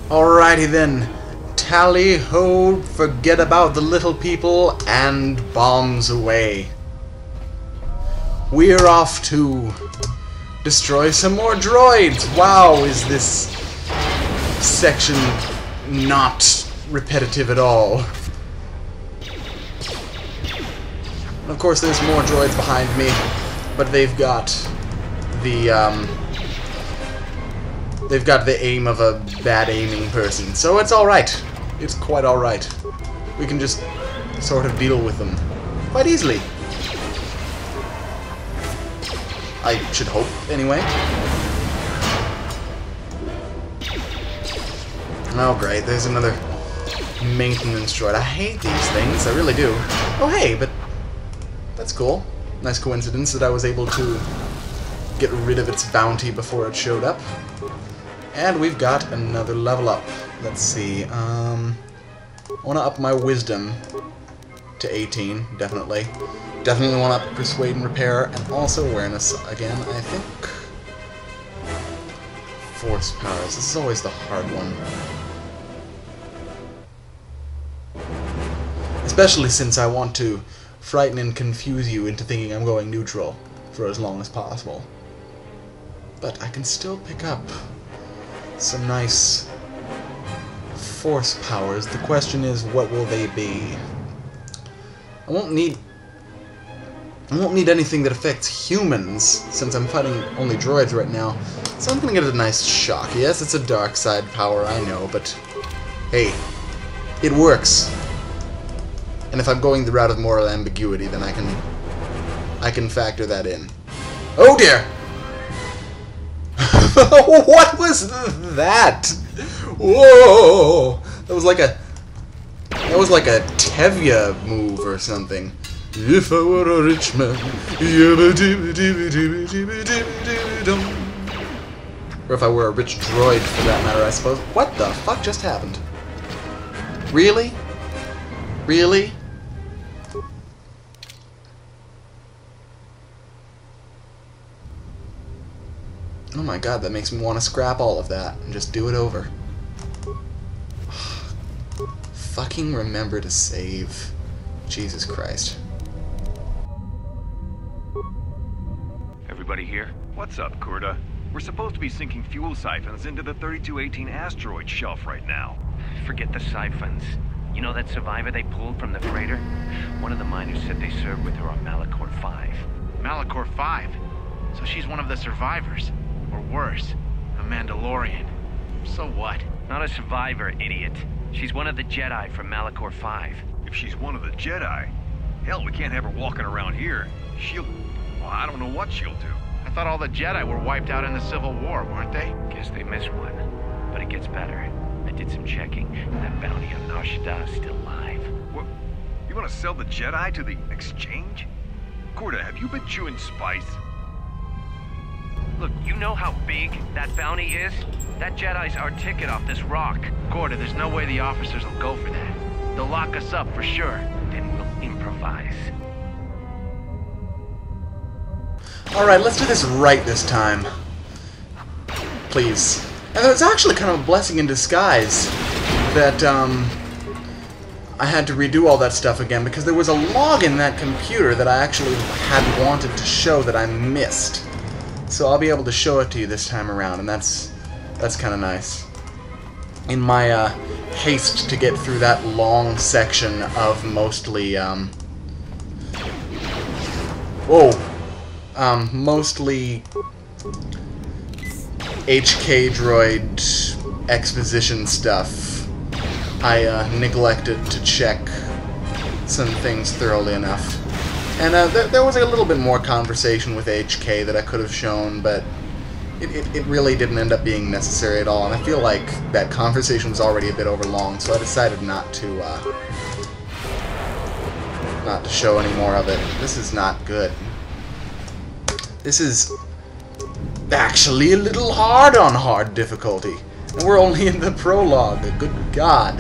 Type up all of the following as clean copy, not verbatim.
Alrighty then. Tally-ho, forget about the little people, and bombs away. We're off to destroy some more droids. Wow, is this section not repetitive at all. And of course there's more droids behind me, but they've got the aim of a bad aiming person, so it's alright. It's quite alright. We can just sort of deal with them quite easily. I should hope, anyway. Oh great, there's another maintenance droid. I hate these things, I really do. Oh hey, but that's cool. Nice coincidence that I was able to get rid of its bounty before it showed up. And we've got another level up. Let's see, I want to up my wisdom to 18, definitely. Definitely want to up persuade and repair, and also awareness again, I think. Force powers, this is always the hard one. Especially since I want to frighten and confuse you into thinking I'm going neutral for as long as possible. But I can still pick up some nice force powers. The question is, what will they be? I won't need anything that affects humans, since I'm fighting only droids right now. So I'm gonna get a nice shock. Yes, it's a dark side power, I know, but hey, it works. And if I'm going the route of moral ambiguity, then I can factor that in. Oh dear! What was that? Whoa! That was like a Tevya move or something. If I were a rich man, or if I were a rich droid, for that matter, I suppose. What the fuck just happened? Really? Really? Oh my god, that makes me want to scrap all of that and just do it over. Fucking remember to save. Jesus Christ. Everybody here? What's up, Kurta? We're supposed to be sinking fuel siphons into the 3218 asteroid shelf right now. Forget the siphons. You know that survivor they pulled from the freighter? One of the miners said they served with her on Malachor 5. Malachor 5? So she's one of the survivors. Or worse, a Mandalorian. So what? Not a survivor, idiot. She's one of the Jedi from Malachor 5. If she's one of the Jedi, hell, we can't have her walking around here. She'll... well, I don't know what she'll do. I thought all the Jedi were wiped out in the Civil War, weren't they? Guess they missed one. But it gets better. I did some checking. That bounty on Nar Shaddaa is still alive. What? You want to sell the Jedi to the exchange? Kurta, have you been chewing spice? Look, you know how big that bounty is? That Jedi's our ticket off this rock. Gorda, there's no way the officers will go for that. They'll lock us up for sure. Then we'll improvise. Alright, let's do this right this time. Please. And it's actually kind of a blessing in disguise that, I had to redo all that stuff again, because there was a log in that computer that I actually had wanted to show that I missed. So I'll be able to show it to you this time around, and that's kind of nice. In my haste to get through that long section of mostly mostly HK droid exposition stuff, I neglected to check some things thoroughly enough. And there was a little bit more conversation with HK that I could have shown, but it really didn't end up being necessary at all, and I feel like that conversation was already a bit overlong, so I decided not to show any more of it. This is not good. This is actually a little hard on hard difficulty, and we're only in the prologue. Good God.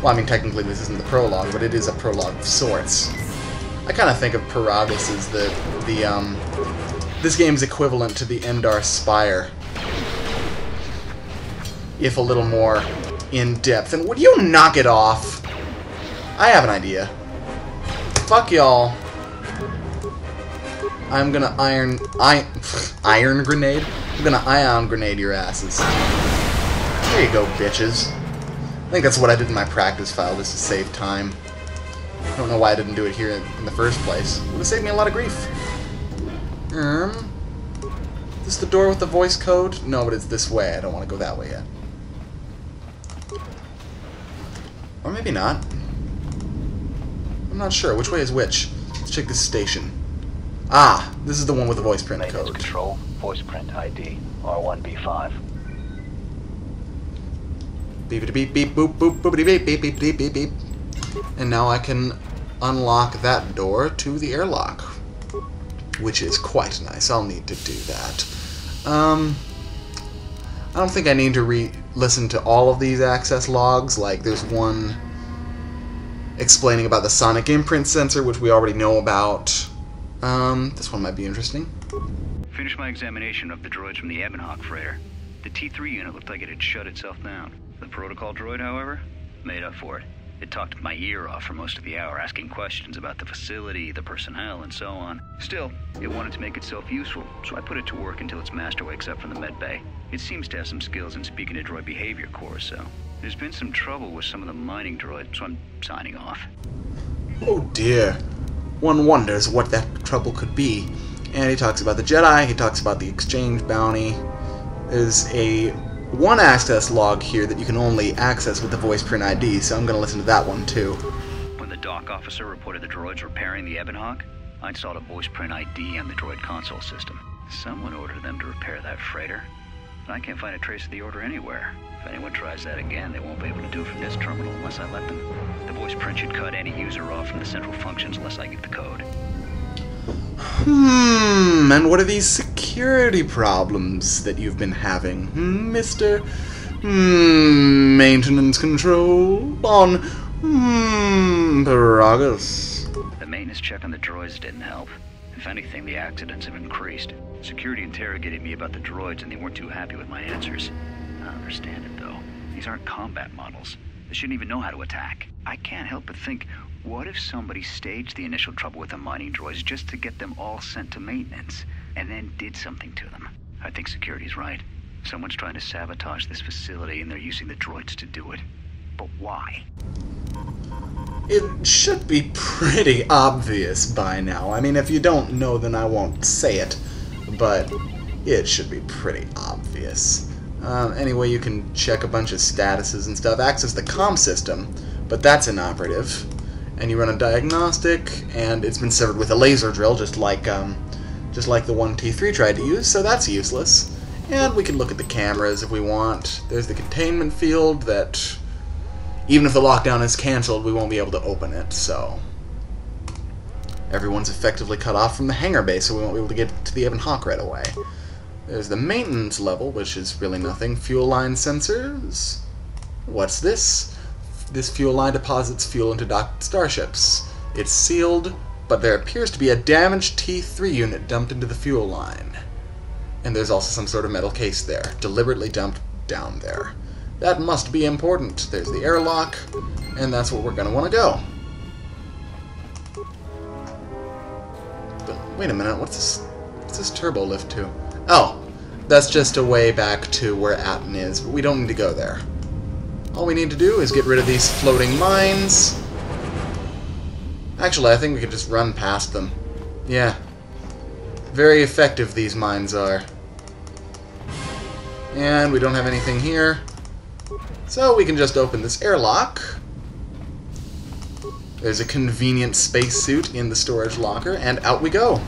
Well, I mean, technically this isn't the prologue, but it is a prologue of sorts. I kind of think of Peragus as this game's equivalent to the Endar Spire, if a little more in depth. And would you knock it off? I have an idea. Fuck y'all. I'm gonna iron grenade? I'm gonna ion grenade your asses. There you go, bitches. I think that's what I did in my practice file, just to save time. I don't know why I didn't do it here in the first place. It would have saved me a lot of grief. Is this the door with the voice code? No, but it's this way. I don't want to go that way yet. Or maybe not. I'm not sure. Which way is which? Let's check this station. Ah, this is the one with the voice print Maintenance code. Control, voice print ID, R1B5. Beep beep beep boop boop boopity beep beep beep beep beep beep. And now I can unlock that door to the airlock, which is quite nice. I'll need to do that. I don't think I need to listen to all of these access logs. Like, there's one explaining about the sonic imprint sensor, which we already know about. This one might be interesting. Finished my examination of the droids from the Ebonhawk freighter. The T3 unit looked like it had shut itself down. The protocol droid, however, made up for it. It talked my ear off for most of the hour, asking questions about the facility, the personnel, and so on. Still, it wanted to make itself useful, so I put it to work until its master wakes up from the med bay. It seems to have some skills in speaking to droid behavior core, so there's been some trouble with some of the mining droids, so I'm signing off. Oh dear. One wonders what that trouble could be. And he talks about the Jedi, he talks about the exchange bounty. There's a one access log here that you can only access with the voice print ID, so I'm going to listen to that one too. When the dock officer reported the droids repairing the Ebonhawk, I installed a voice print ID on the droid console system. Someone ordered them to repair that freighter, but I can't find a trace of the order anywhere. If anyone tries that again, they won't be able to do it from this terminal unless I let them. The voice print should cut any user off from the central functions unless I give the code. And what are these security problems that you've been having, Mr. Maintenance Control on Paragus? The maintenance check on the droids didn't help. If anything, the accidents have increased. Security interrogated me about the droids and they weren't too happy with my answers. I understand it, though. These aren't combat models. They shouldn't even know how to attack. I can't help but think, what if somebody staged the initial trouble with the mining droids just to get them all sent to maintenance, and then did something to them? I think security's right. Someone's trying to sabotage this facility, and they're using the droids to do it. But why? It should be pretty obvious by now. I mean, if you don't know, then I won't say it. But it should be pretty obvious. Anyway, you can check a bunch of statuses and stuff. Access the comm system, but that's inoperative. And you run a diagnostic, and it's been severed with a laser drill, just like the one T3 tried to use, so that's useless. And we can look at the cameras if we want. There's the containment field that, even if the lockdown is cancelled, we won't be able to open it, so everyone's effectively cut off from the hangar bay, so we won't be able to get to the Ebonhawk right away. There's the maintenance level, which is really nothing. Fuel line sensors. What's this? This fuel line deposits fuel into docked starships. It's sealed, but there appears to be a damaged T3 unit dumped into the fuel line. And there's also some sort of metal case there, deliberately dumped down there. That must be important. There's the airlock, and that's where we're going to want to go. But wait a minute, what's this turbo lift to? Oh, that's just a way back to where Atten is, but we don't need to go there. All we need to do is get rid of these floating mines. Actually, I think we could just run past them. Yeah. Very effective these mines are. And we don't have anything here. So we can just open this airlock. There's a convenient spacesuit in the storage locker, and out we go.